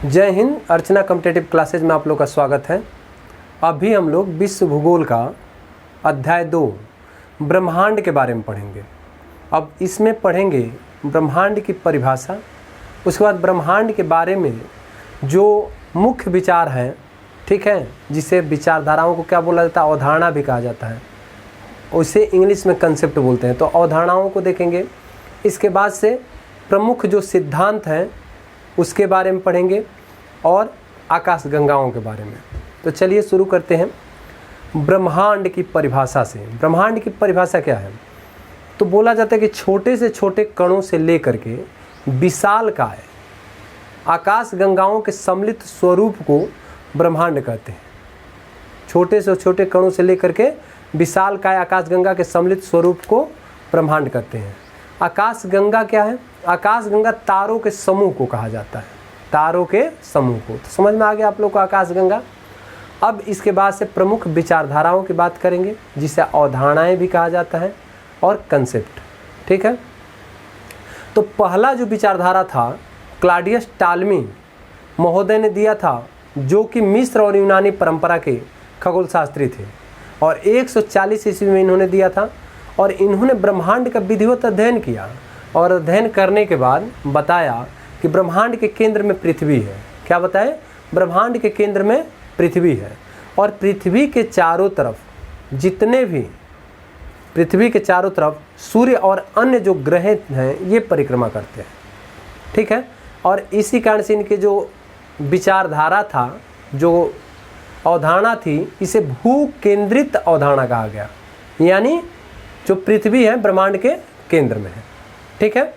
जय हिंद। अर्चना competitive classes में आप लोग का स्वागत है। अभी हम लोग विश्व भूगोल का अध्याय 2 ब्रह्मांड के बारे में पढ़ेंगे। अब इसमें पढ़ेंगे ब्रह्मांड की परिभाषा, उसके बाद ब्रह्मांड के बारे में जो मुख्य विचार हैं, ठीक है, जिसे विचारधाराओं को क्या बोला जाता है, अवधारणा भी कहा जाता है, उसे इंग्लिश में कंसेप्ट बोलते हैं। तो अवधारणाओं को देखेंगे। इसके बाद से प्रमुख जो सिद्धांत हैं उसके बारे में पढ़ेंगे और आकाश गंगाओं के बारे में। तो चलिए शुरू करते हैं ब्रह्मांड की परिभाषा से। ब्रह्मांड की परिभाषा क्या है? तो बोला जाता है कि छोटे से छोटे कणों से लेकर के विशालकाय आकाश गंगाओं के सम्मिलित स्वरूप को ब्रह्मांड कहते हैं। छोटे से छोटे कणों से लेकर के विशालकाय आकाश गंगा के सम्मिलित स्वरूप को ब्रह्मांड कहते हैं। आकाश गंगा क्या है? आकाश गंगा तारों के समूह को कहा जाता है, तारों के समूह को। तो समझ में आ गया आप लोग को आकाश गंगा। अब इसके बाद से प्रमुख विचारधाराओं की बात करेंगे, जिसे अवधारणाएं भी कहा जाता है और कंसेप्ट, ठीक है। तो पहला जो विचारधारा था क्लॉडियस टालमी महोदय ने दिया था, जो कि मिस्र और यूनानी परंपरा के खगोलशास्त्री थे, और 140 ईस्वी में इन्होंने दिया था। और इन्होंने ब्रह्मांड का विधिवत अध्ययन किया और अध्ययन करने के बाद बताया कि ब्रह्मांड के केंद्र में पृथ्वी है। क्या बताए? ब्रह्मांड के केंद्र में पृथ्वी है, और पृथ्वी के चारों तरफ जितने भी पृथ्वी के चारों तरफ सूर्य और अन्य जो ग्रह हैं ये परिक्रमा करते हैं, ठीक है। और इसी कारण से इनके जो विचारधारा था, जो अवधारणा थी, इसे भू केंद्रित अवधारणा कहा गया। यानी जो पृथ्वी है ब्रह्मांड के केंद्र में है, ठीक है।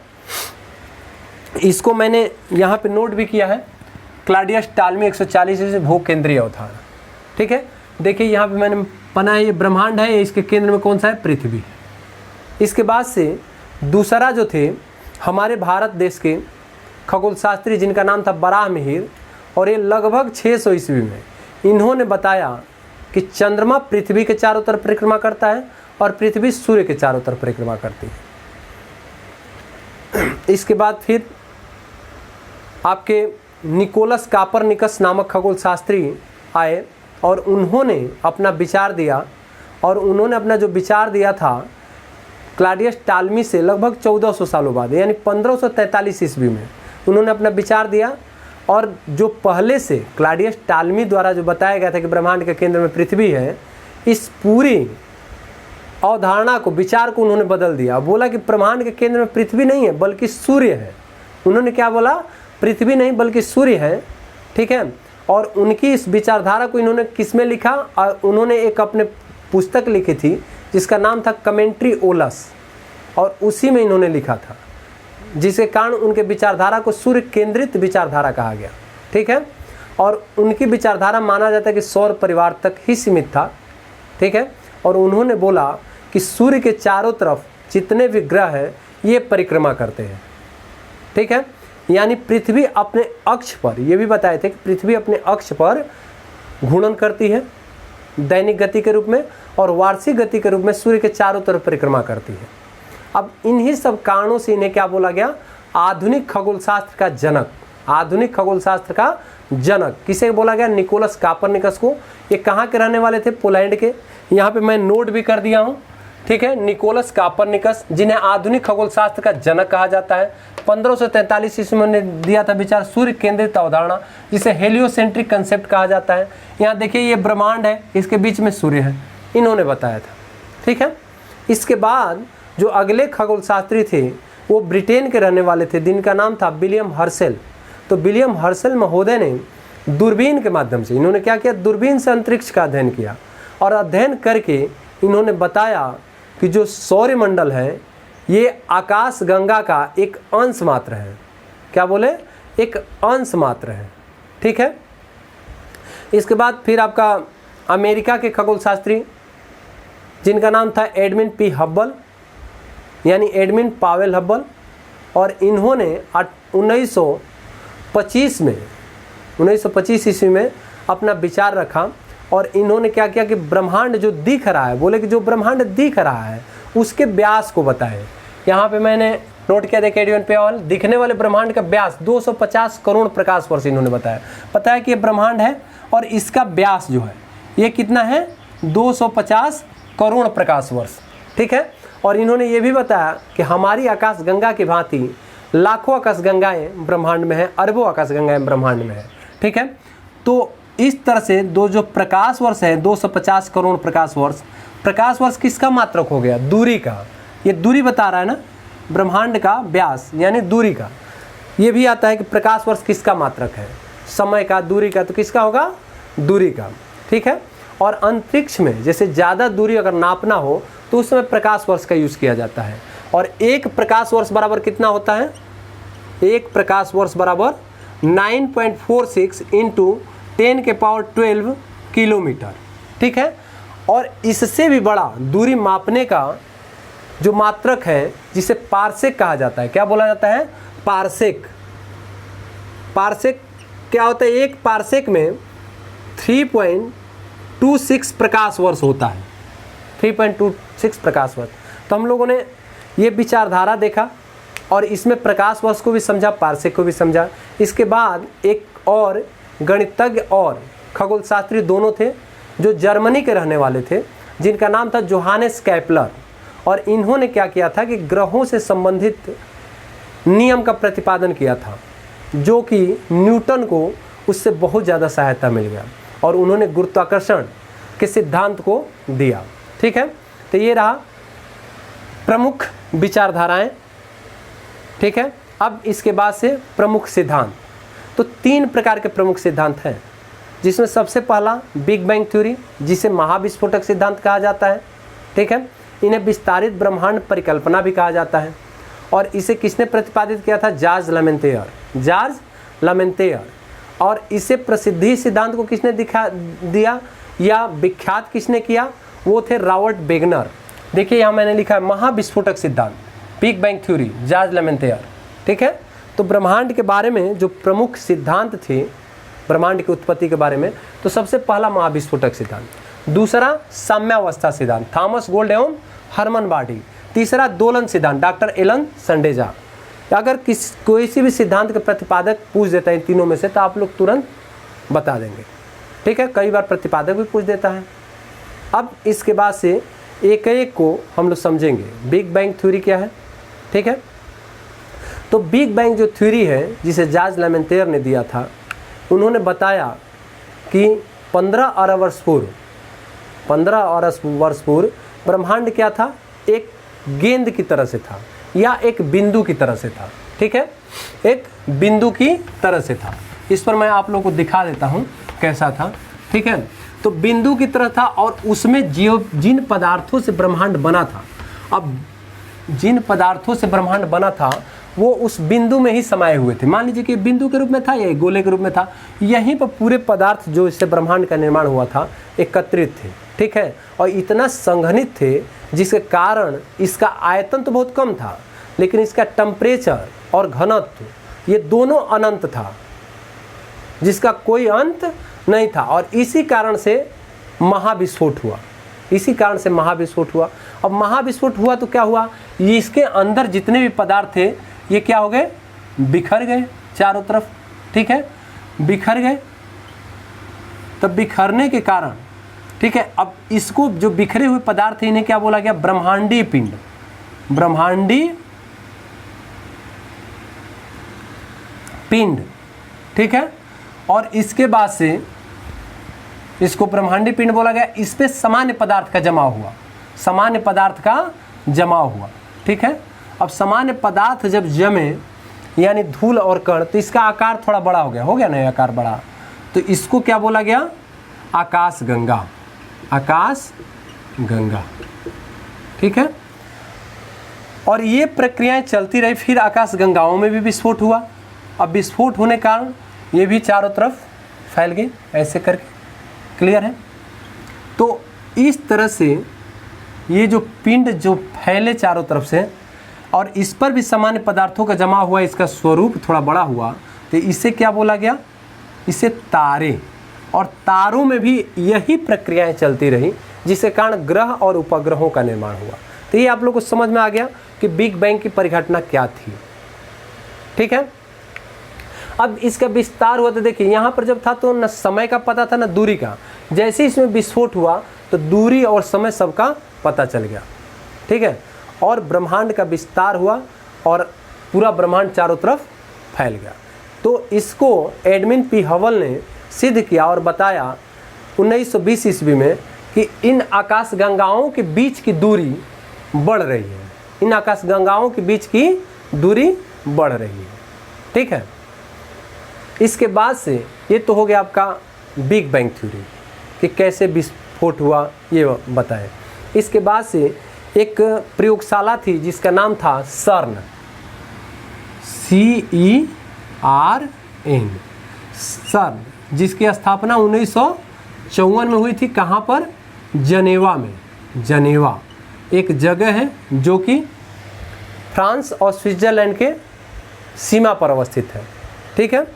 इसको मैंने यहाँ पे नोट भी किया है, क्लॉडियस टालमी 140 से भू केंद्रीय अवधारणा, ठीक है। देखिए यहाँ पे मैंने बना है, ये ब्रह्मांड है, इसके केंद्र में कौन सा है? पृथ्वी। इसके बाद से दूसरा जो थे हमारे भारत देश के खगोलशास्त्री, जिनका नाम था बराहमिहिर, और ये लगभग 600 ईस्वी में इन्होंने बताया कि चंद्रमा पृथ्वी के चारों तरफ परिक्रमा करता है और पृथ्वी सूर्य के चारों तरफ परिक्रमा करती है। इसके बाद फिर आपके निकोलस कापरनिकस नामक खगोलशास्त्री आए और उन्होंने अपना विचार दिया, और उन्होंने अपना जो विचार दिया था क्लॉडियस टालमी से लगभग 1400 सालों बाद, यानी 1543 ईस्वी में उन्होंने अपना विचार दिया। और जो पहले से क्लॉडियस टालमी द्वारा जो बताया गया था कि ब्रह्मांड के केंद्र में पृथ्वी है, इस पूरी अवधारणा को, विचार को उन्होंने बदल दिया। बोला कि ब्रह्मांड के केंद्र में पृथ्वी नहीं है बल्कि सूर्य है। उन्होंने क्या बोला? पृथ्वी नहीं बल्कि सूर्य है, ठीक है। और उनकी इस विचारधारा को इन्होंने किस में लिखा? उन्होंने एक अपने पुस्तक लिखी थी जिसका नाम था कमेंट्री ओलस, और उसी में इन्होंने लिखा था, जिसके कारण उनके विचारधारा को सूर्य केंद्रित विचारधारा कहा गया, ठीक है। और उनकी विचारधारा माना जाता है कि सौर परिवार तक ही सीमित था, ठीक है। और उन्होंने बोला कि सूर्य के चारों तरफ जितने भी ग्रह हैं ये परिक्रमा करते हैं, ठीक है। यानी पृथ्वी अपने अक्ष पर, ये भी बताए थे कि पृथ्वी अपने अक्ष पर घूर्णन करती है दैनिक गति के रूप में, और वार्षिक गति के रूप में सूर्य के चारों तरफ परिक्रमा करती है। अब इन्हीं सब कारणों से इन्हें क्या बोला गया? आधुनिक खगोलशास्त्र का जनक। आधुनिक खगोलशास्त्र का जनक किसे बोला गया? निकोलस कापरनिकस को। ये कहाँ के रहने वाले थे? पोलैंड के। यहाँ पे मैं नोट भी कर दिया हूँ, ठीक है। निकोलस कापरनिकस, जिन्हें आधुनिक खगोलशास्त्र का जनक कहा जाता है, 1543 ईस्वी में उन्होंने दिया था विचार सूर्य केंद्रित अवधारणा, जिसे हेलियोसेंट्रिक कंसेप्ट कहा जाता है। यहाँ देखिए ये ब्रह्मांड है, इसके बीच में सूर्य है, इन्होंने बताया था, ठीक है। इसके बाद जो अगले खगोलशास्त्री थे वो ब्रिटेन के रहने वाले थे, जिनका नाम था विलियम हर्शेल। तो विलियम हर्शेल महोदय ने दूरबीन के माध्यम से, इन्होंने क्या किया? दूरबीन से अंतरिक्ष का अध्ययन किया, और अध्ययन करके इन्होंने बताया कि जो सौरमंडल है ये आकाश गंगा का एक अंश मात्र है। क्या बोले? एक अंश मात्र है, ठीक है। इसके बाद फिर आपका अमेरिका के खगोलशास्त्री, जिनका नाम था एडमिन पी हब्बल, यानी एडमिन पावेल हब्बल, और इन्होंने 1925 ईस्वी में अपना विचार रखा, और इन्होंने क्या किया कि ब्रह्मांड जो दिख रहा है, बोले कि जो ब्रह्मांड दिख रहा है उसके व्यास को बताए। यहाँ पे मैंने नोट किया देखिए एडियन पे ऑल। दिखने वाले ब्रह्मांड का व्यास 250 करोड़ प्रकाश वर्ष इन्होंने बताया कि ये ब्रह्मांड है और इसका व्यास जो है ये कितना है 250 करोड़ प्रकाश वर्ष, ठीक है। और इन्होंने ये भी बताया कि हमारी आकाश गंगा की भांति लाखों आकाश गंगाएं ब्रह्मांड में है, अरबों आकाश गंगाएं ब्रह्मांड में है, ठीक है। तो इस तरह से जो प्रकाश वर्ष है 250 करोड़ प्रकाश वर्ष किसका मात्रक हो गया? दूरी का। ये दूरी बता रहा है ना, ब्रह्मांड का व्यास यानी दूरी का। ये भी आता है कि प्रकाश वर्ष किसका मात्रक है? समय का, दूरी का, तो किसका होगा? दूरी का, ठीक है। और अंतरिक्ष में जैसे ज़्यादा दूरी अगर नापना हो तो उस समय प्रकाश वर्ष का यूज़ किया जाता है। और एक प्रकाश वर्ष बराबर कितना होता है? एक प्रकाश वर्ष बराबर 9.46 इंटू 10⁻12 किलोमीटर, ठीक है। और इससे भी बड़ा दूरी मापने का जो मात्रक है जिसे पारसेक कहा जाता है, क्या बोला जाता है? पारसेक। पारसेक क्या होता है? एक पारसेक में 3.26 प्रकाश वर्ष होता है, 3.26 प्रकाश वर्ष। तो हम लोगों ने ये विचारधारा देखा और इसमें प्रकाश वर्ष को भी समझा, पारसेक को भी समझा। इसके बाद एक और गणितज्ञ और खगोलशास्त्री दोनों थे जो जर्मनी के रहने वाले थे, जिनका नाम था जोहानेस कैपलर। और इन्होंने क्या किया था कि ग्रहों से संबंधित नियम का प्रतिपादन किया था, जो कि न्यूटन को उससे बहुत ज़्यादा सहायता मिल गया और उन्होंने गुरुत्वाकर्षण के सिद्धांत को दिया, ठीक है। तो ये रहा प्रमुख विचारधाराएं, ठीक है। अब इसके बाद से प्रमुख सिद्धांत। तो 3 प्रकार के प्रमुख सिद्धांत हैं, जिसमें सबसे पहला बिग बैंग थ्योरी, जिसे महाविस्फोटक सिद्धांत कहा जाता है, ठीक है। इन्हें विस्तारित ब्रह्मांड परिकल्पना भी कहा जाता है। और इसे किसने प्रतिपादित किया था? जॉर्ज लमेंतेयर। और इसे प्रसिद्धि सिद्धांत को किसने दिया या विख्यात किसने किया? वो थे रॉबर्ट वेगनर। देखिए यहाँ मैंने लिखा है महाविस्फोटक सिद्धांत, बिग बैंग थ्योरी, जॉर्ज लमेंतेयर, ठीक है। तो ब्रह्मांड के बारे में जो प्रमुख सिद्धांत थे ब्रह्मांड की उत्पत्ति के बारे में, तो सबसे पहला महाविस्फोटक सिद्धांत, दूसरा साम्यावस्था सिद्धांत थॉमस गोल्ड एवं हरमन बार्डी, तीसरा दोलन सिद्धांत डॉक्टर एलन संडेजा। अगर कोई सी भी सिद्धांत के प्रतिपादक पूछ देता है इन तीनों में से तो आप लोग तुरंत बता देंगे, ठीक है। कई बार प्रतिपादक भी पूछ देता है। अब इसके बाद से एक एक को हम लोग समझेंगे। बिग बैंग थ्योरी क्या है, ठीक है। तो बिग बैंग जो थ्योरी है जिसे जॉर्ज लमेंतेयर ने दिया था, उन्होंने बताया कि 15 अरब वर्ष पूर्व ब्रह्मांड क्या था? एक गेंद की तरह से था या एक बिंदु की तरह से था, ठीक है। एक बिंदु की तरह से था। इस पर मैं आप लोगों को दिखा देता हूँ कैसा था, ठीक है। तो बिंदु की तरह था और उसमें जिन पदार्थों से ब्रह्मांड बना था, अब जिन पदार्थों से ब्रह्मांड बना था वो उस बिंदु में ही समाये हुए थे। मान लीजिए कि बिंदु के रूप में था या एक गोले के रूप में था, यहीं पर पूरे पदार्थ जो इससे ब्रह्मांड का निर्माण हुआ था एकत्रित थे, ठीक है। और इतना संघनित थे जिसके कारण इसका आयतन तो बहुत कम था, लेकिन इसका टेम्परेचर और घनत्व ये दोनों अनंत था, जिसका कोई अंत नहीं था। और इसी कारण से महाविस्फोट हुआ। अब महाविस्फोट हुआ तो क्या हुआ? इसके अंदर जितने भी पदार्थ थे ये क्या हो गए? बिखर गए चारों तरफ, ठीक है, बिखर गए। तब बिखरने के कारण, ठीक है, अब इसको जो बिखरे हुए पदार्थ है इन्हें क्या बोला गया? ब्रह्मांडीय पिंड, ठीक है। और इसके बाद से इसको ब्रह्मांडीय पिंड बोला गया। इस पे सामान्य पदार्थ का जमाव हुआ, ठीक है। अब सामान्य पदार्थ जब जमे यानी धूल और कण, तो इसका आकार थोड़ा बड़ा हो गया ना, आकार बड़ा, तो इसको क्या बोला गया? आकाश गंगा, ठीक है। और ये प्रक्रियाएं चलती रही। फिर आकाश गंगाओं में भी विस्फोट हुआ। अब विस्फोट होने के कारण ये भी चारों तरफ फैल गई, ऐसे करके, क्लियर है। तो इस तरह से ये जो पिंड जो फैले चारों तरफ से और इस पर भी सामान्य पदार्थों का जमा हुआ, इसका स्वरूप थोड़ा बड़ा हुआ, तो इसे क्या बोला गया? इसे तारे। और तारों में भी यही प्रक्रियाएं चलती रही, जिसके कारण ग्रह और उपग्रहों का निर्माण हुआ। तो ये आप लोग को समझ में आ गया कि बिग बैंग की परिघटना क्या थी। ठीक है, अब इसका विस्तार हुआ तो देखिए यहाँ पर जब था तो न समय का पता था न दूरी का। जैसे ही इसमें विस्फोट हुआ तो दूरी और समय सबका पता चल गया। ठीक है, और ब्रह्मांड का विस्तार हुआ और पूरा ब्रह्मांड चारों तरफ फैल गया। तो इसको एडमिन पी हबल ने सिद्ध किया और बताया 1920 ईस्वी में कि इन आकाशगंगाओं के बीच की दूरी बढ़ रही है। इन आकाशगंगाओं के बीच की दूरी बढ़ रही है। ठीक है, इसके बाद से ये तो हो गया आपका बिग बैंग थ्योरी कि कैसे विस्फोट हुआ ये बताएं। इसके बाद से एक प्रयोगशाला थी जिसका नाम था CERN, CERN, CERN, जिसकी स्थापना 1954 में हुई थी। कहाँ पर? जनेवा में। जनेवा एक जगह है जो कि फ्रांस और स्विट्जरलैंड के सीमा पर अवस्थित है। ठीक है,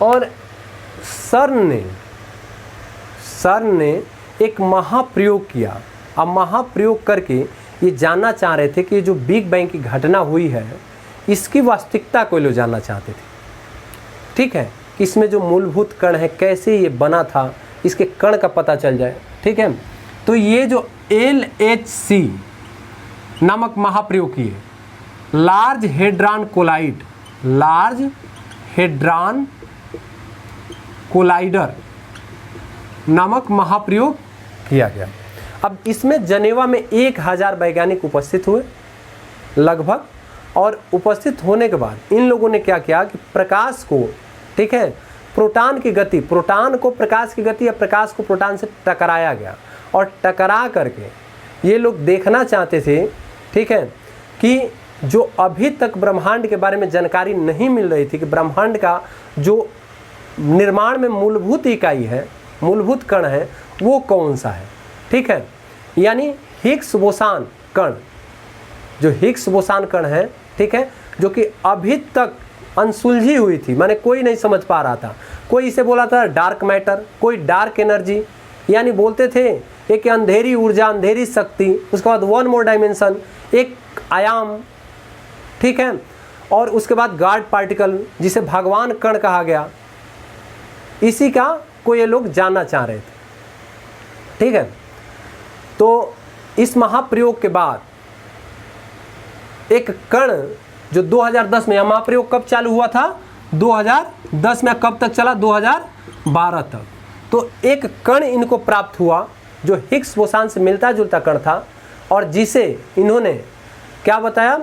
और CERN ने एक महाप्रयोग किया। अब महाप्रयोग करके ये जानना चाह रहे थे कि जो बिग बैंग की घटना हुई है इसकी वास्तविकता को लोग जानना चाहते थे। ठीक है, कि इसमें जो मूलभूत कण है कैसे ये बना था, इसके कण का पता चल जाए। ठीक है, तो ये जो LHC नामक महाप्रयोग किए, large hadron collide, large hadron collider नामक महाप्रयोग किया गया। अब इसमें जनेवा में 1000 वैज्ञानिक उपस्थित हुए लगभग, और उपस्थित होने के बाद इन लोगों ने क्या किया कि प्रकाश को, ठीक है, प्रोटॉन की गति, प्रोटॉन को प्रकाश की गति या प्रकाश को प्रोटॉन से टकराया गया, और टकरा करके ये लोग देखना चाहते थे, ठीक है, कि जो अभी तक ब्रह्मांड के बारे में जानकारी नहीं मिल रही थी कि ब्रह्मांड का जो निर्माण में मूलभूत इकाई है, मूलभूत कण है, वो कौन सा है। ठीक है, यानी हिग्स बोसान कण, जो हिग्स बोसान कण है, ठीक है, जो कि अभी तक अनसुलझी हुई थी, माने कोई नहीं समझ पा रहा था। कोई इसे बोला था डार्क मैटर, कोई डार्क एनर्जी, यानी बोलते थे एक अंधेरी ऊर्जा, अंधेरी शक्ति, उसके बाद वन मोर डायमेंशन, एक आयाम। ठीक है, और उसके बाद गॉड पार्टिकल, जिसे भगवान कण कहा गया, इसी का को ये लोग जानना चाह रहे थे। ठीक है, तो इस महाप्रयोग के बाद एक कण जो 2010 में, यह महाप्रयोग कब चालू हुआ था? 2010 में। कब तक चला? 2012 तक। तो एक कण इनको प्राप्त हुआ जो हिग्स बोसान से मिलता जुलता कण था, और जिसे इन्होंने क्या बताया?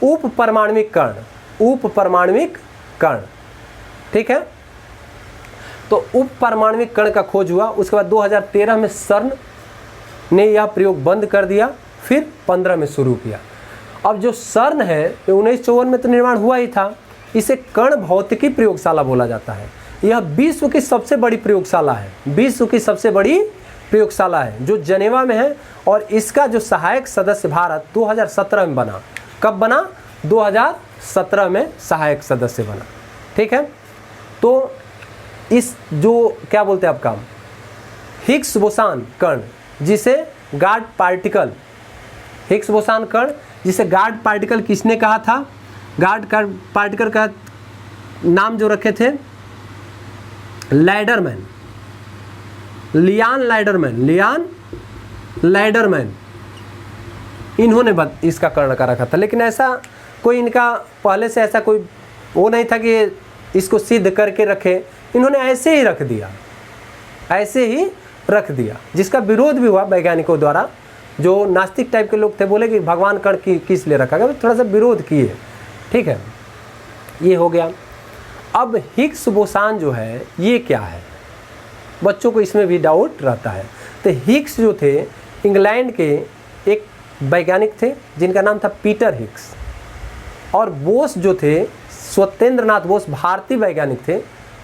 उप परमाणविक कण, उप परमाणविक कण। ठीक है, तो उप परमाणविक कण का खोज हुआ। उसके बाद 2013 में CERN ने यह प्रयोग बंद कर दिया, फिर 15 में शुरू किया। अब जो CERN है ये 1954 में तो निर्माण हुआ ही था। इसे कण भौतिकी प्रयोगशाला बोला जाता है। यह विश्व की सबसे बड़ी प्रयोगशाला है, विश्व की सबसे बड़ी प्रयोगशाला है जो जनेवा में है, और इसका जो सहायक सदस्य भारत 2017 में बना। कब बना? 2017 में सहायक सदस्य बना। ठीक है, तो इस जो क्या बोलते हैं आपका हिग्स बोसान कण, जिसे गॉड पार्टिकल, हिग्स बोसान कण जिसे गॉड पार्टिकल किसने कहा था? गॉड पार्टिकल का नाम जो रखे थे लाइडरमैन, लियान लाइडरमैन, लियान लाइडरमैन, इन्होंने इसका कर्ण का रखा था। लेकिन ऐसा कोई इनका पहले से ऐसा कोई वो नहीं था कि इसको सिद्ध करके रखे, इन्होंने ऐसे ही रख दिया, ऐसे ही रख दिया, जिसका विरोध भी हुआ वैज्ञानिकों द्वारा। जो नास्तिक टाइप के लोग थे बोले कि भगवान कण की किस लिए रखा गया, थोड़ा सा विरोध किए। ठीक है, ये हो गया। अब हिग्स बोसान जो है ये क्या है, बच्चों को इसमें भी डाउट रहता है। तो हिग्स जो थे इंग्लैंड के एक वैज्ञानिक थे जिनका नाम था पीटर हिग्स, और बोस जो थे सत्येंद्र नाथ बोस भारतीय वैज्ञानिक थे,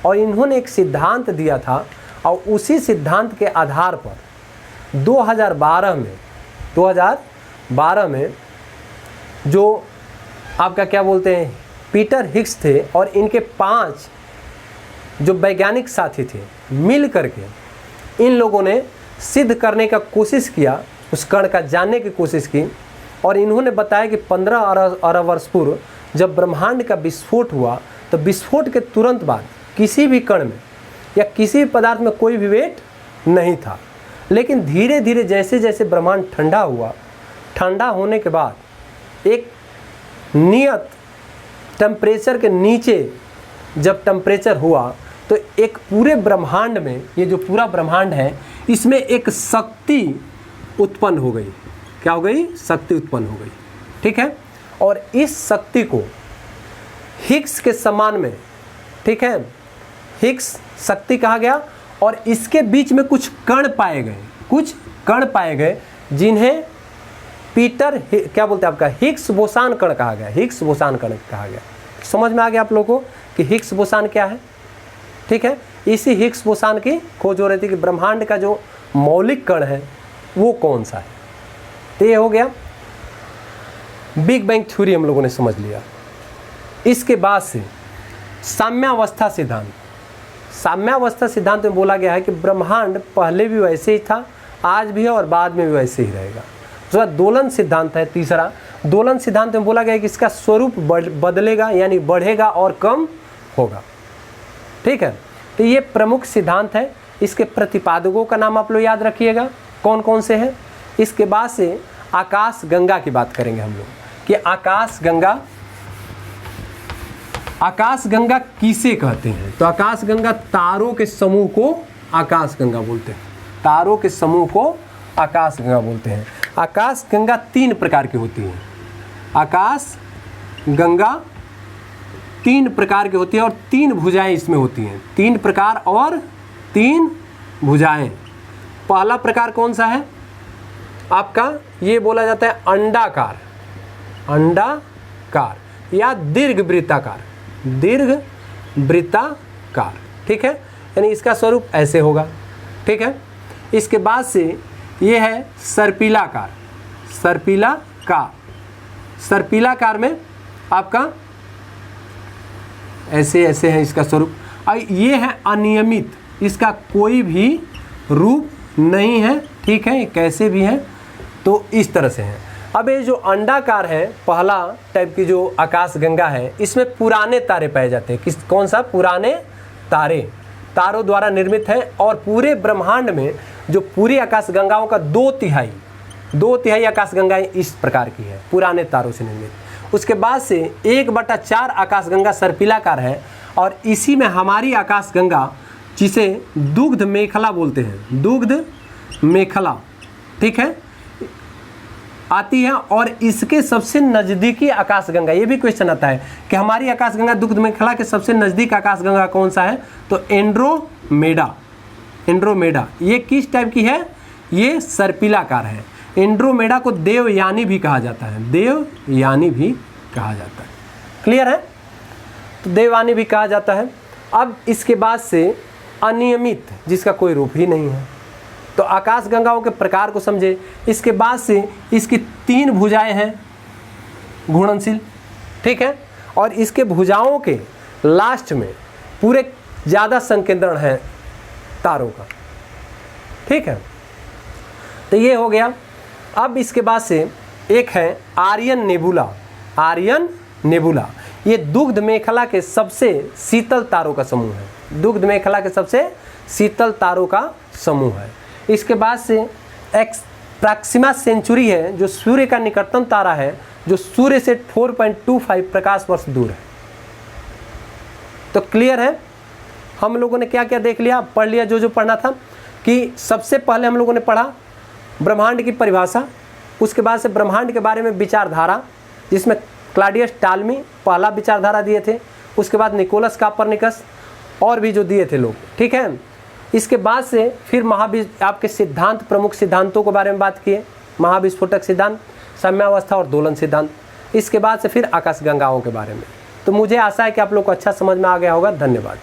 और इन्होंने एक सिद्धांत दिया था, और उसी सिद्धांत के आधार पर 2012 में जो आपका क्या बोलते हैं पीटर हिग्स थे और इनके 5 जो वैज्ञानिक साथी थे, मिल करके इन लोगों ने सिद्ध करने का कोशिश किया, उस कण का जानने की कोशिश की और इन्होंने बताया कि 15 अरब वर्ष पूर्व जब ब्रह्मांड का विस्फोट हुआ तो विस्फोट के तुरंत बाद किसी भी कण में या किसी भी पदार्थ में कोई भी वेट नहीं था। लेकिन धीरे धीरे जैसे जैसे ब्रह्मांड ठंडा हुआ, ठंडा होने के बाद एक नियत टेम्परेचर के नीचे जब टेम्परेचर हुआ तो एक पूरे ब्रह्मांड में, ये जो पूरा ब्रह्मांड है, इसमें एक शक्ति उत्पन्न हो गई। क्या हो गई? शक्ति उत्पन्न हो गई। ठीक है। और इस शक्ति को हिग्स के समान में, ठीक है, हिग्स शक्ति कहा गया। और इसके बीच में कुछ कण पाए गए, जिन्हें पीटर क्या बोलते हैं आपका, हिग्स बोसान कण कहा गया। हिग्स बोसान कण कहा गया। समझ में आ गया आप लोगों को कि हिग्स बोसान क्या है? ठीक है। इसी हिग्स बोसान की खोज हो रही थी कि ब्रह्मांड का जो मौलिक कण है वो कौन सा है। तो ये हो गया बिग बैंग थ्योरी, हम लोगों ने समझ लिया। इसके बाद से साम्यावस्था सिद्धांत में बोला गया है कि ब्रह्मांड पहले भी वैसे ही था, आज भी है और बाद में भी वैसे ही रहेगा। जो दोलन सिद्धांत है तीसरा, दोलन सिद्धांत में बोला गया है कि इसका स्वरूप बदलेगा, यानी बढ़ेगा और कम होगा। ठीक है। तो ये प्रमुख सिद्धांत है। इसके प्रतिपादकों का नाम आप लोग याद रखिएगा, कौन कौन से हैं। इसके बाद से आकाश गंगा की बात करेंगे हम लोग कि आकाश गंगा किसे कहते हैं। तो आकाश गंगा तारों के समूह को आकाश गंगा बोलते हैं। तारों के समूह को आकाश गंगा बोलते हैं। आकाश गंगा 3 प्रकार की होती है। आकाश गंगा 3 प्रकार की होती है और 3 भुजाएं इसमें होती हैं। 3 प्रकार और 3 भुजाएं। पहला प्रकार कौन सा है आपका? ये बोला जाता है अंडाकार या दीर्घ वृत्ताकार। ठीक है। यानी इसका स्वरूप ऐसे होगा। ठीक है। इसके बाद से ये है सर्पिलाकार में आपका ऐसे है इसका स्वरूप। और ये है अनियमित, इसका कोई भी रूप नहीं है। ठीक है। ये कैसे भी है तो इस तरह से है। अब ये जो अंडाकार है, पहला टाइप की जो आकाश गंगा है, इसमें पुराने तारे पाए जाते हैं। कौन सा? पुराने तारों द्वारा निर्मित है। और पूरे ब्रह्मांड में जो पूरी आकाश गंगाओं का 2/3 आकाश गंगाएं इस प्रकार की है, पुराने तारों से निर्मित। उसके बाद से 1/4 आकाश गंगा सर्पिलाकार है। और इसी में हमारी आकाश गंगा, जिसे दुग्ध मेखला बोलते हैं, दुग्ध मेखला, ठीक है, आती है। और इसके सबसे नज़दीकी आकाश गंगा, ये भी क्वेश्चन आता है कि हमारी आकाश गंगा दुग्ध मेखला के सबसे नज़दीक आकाश गंगा कौन सा है? तो एंड्रोमेडा। ये किस टाइप की है? ये सर्पिलाकार है। एंड्रोमेडा को देवयानी भी कहा जाता है। क्लियर है? तो देवयानी भी कहा जाता है। अब इसके बाद से अनियमित, जिसका कोई रूप ही नहीं है। तो आकाश गंगाओं के प्रकार को समझे। इसके बाद से इसकी 3 भुजाएं हैं घूर्णनशील। ठीक है। और इसके भुजाओं के लास्ट में पूरे ज़्यादा संकेंद्रण है तारों का। ठीक है। तो ये हो गया। अब इसके बाद से एक है आर्यन नेबुला। ये दुग्ध मेखला के सबसे शीतल तारों का समूह है। इसके बाद से प्रॉक्सिमा सेंचुरी है, जो सूर्य का निकटतम तारा है, जो सूर्य से 4.25 प्रकाश वर्ष दूर है। तो क्लियर है? हम लोगों ने क्या क्या देख लिया, पढ़ लिया जो पढ़ना था। कि सबसे पहले हम लोगों ने पढ़ा ब्रह्मांड की परिभाषा। उसके बाद से ब्रह्मांड के बारे में विचारधारा, जिसमें क्लॉडियस टालमी पहला विचारधारा दिए थे। उसके बाद निकोलस कोपर्निकस और भी जो दिए थे लोग। ठीक है। इसके बाद से फिर आपके सिद्धांत, प्रमुख सिद्धांतों के बारे में बात किए। महाविस्फोटक सिद्धांत, साम्यावस्था और दोलन सिद्धांत। इसके बाद से फिर आकाश गंगाओं के बारे में। तो मुझे आशा है कि आप लोग को अच्छा समझ में आ गया होगा। धन्यवाद।